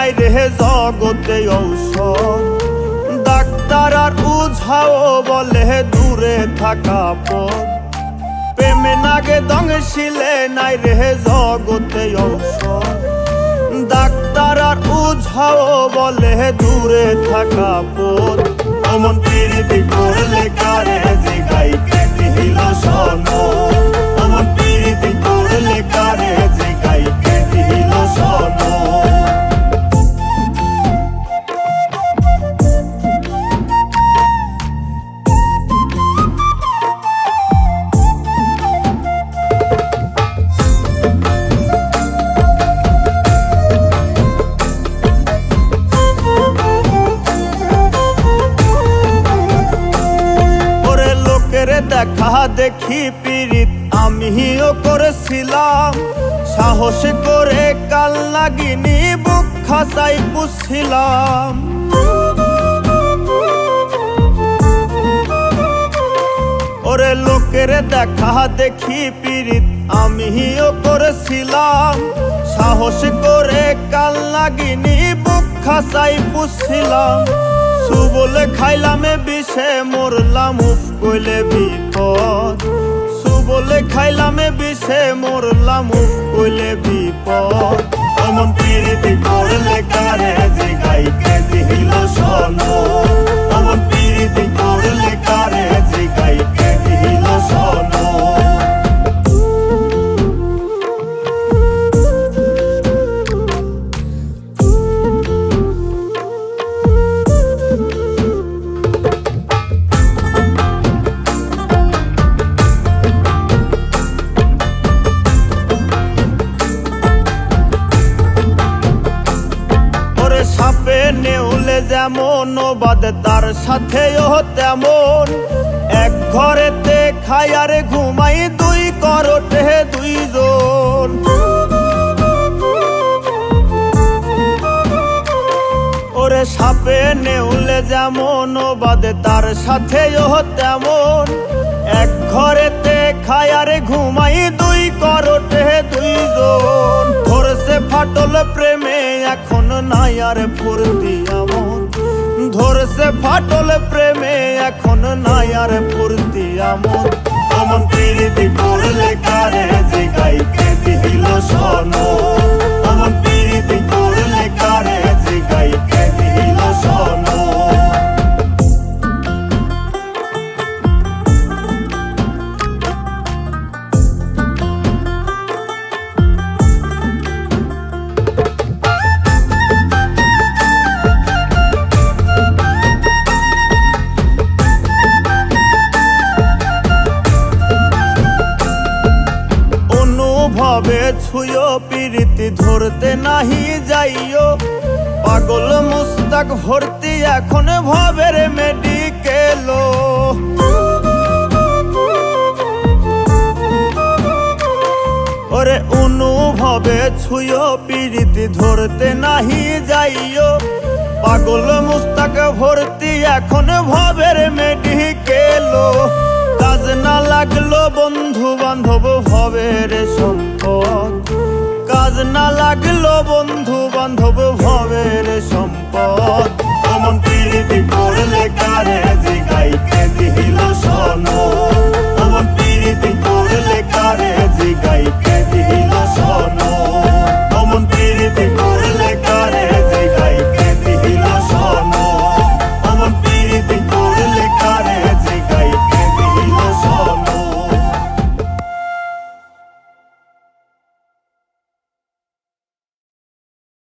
নাই রে জগতে ঔষধ। ডাক্তার আর উঝাও বলে দূরে থাকা পথ। প্রেমে নাগে দংশিলে নাই রে জগতে ঔষধ। ডাক্তার আর উঝাও বলে দূরে থাকা পথ। অমন প্রীতি করলে কারে জিগাই কে দিল সনদ। অমন প্রীতি করলে কারে জিগাই কে দিল সনদ। দেখা দেখি পীড়িত আমিও করেছিলাম। সাহস করে কাল লাগিনি বুক খাসাই পুষছিলাম। ওরে লোকের দেখা দেখি পীড়িত আমিও করেছিলাম। সাহস করে কাল লাগিনি বুক খাসাই পুষছিলাম। সুবলে খাইলামে বিষে মরলাম উফ কইলে বিপদ। সুবলে খাইলামে বিষে মরলাম উফ কইলে বিপদ। অমন প্রীতি করলে কারে জিগাই কে দিল সনদ। অমন প্রীতি করলে কারে জিগাই কে দিল সনদ। সাপে নেউলে যেমন বাদে তার সাথেও তেমন। এক ঘরেতে খাই আর ঘুমাই দুই করটে দুইজন। ওরে সাপে নেউলে যেমন বাদে তার সাথেও তেমন। এক ঘরেতে খাই আর ঘুমাই দুই করটে দুইজন। ধরছে ফাটল প্রেমে এখন নাই আর ফুর্তি আমন। ধরছে ফাটল প্রেমে এখন নাই আর ফুর্তি আমন। অমন প্রীতি করলে কারে জিগাই কে দিল সনদ। অমন প্রীতি করলে কারে জিগাই কে দিল সনদ। ভাবে ছুঁয়ো প্রীতি ধরতে নাহি যাইও। পাগল মুস্তাক ভর্তি এখন ভবের মেডিকেল। ওরে অনুভবে ছুঁয়ো প্রীতি ধরতে নাহি যাইও। পাগল মুস্তাক ভর্তি এখন ভবের মেডিকেল। কাজ না লাগলো বন্ধু বান্ধব ভবের সম্পদ। কাজ না লাগলো বন্ধু বান্ধব ভবের সম্পদ। অমন প্রীতি করলে কারে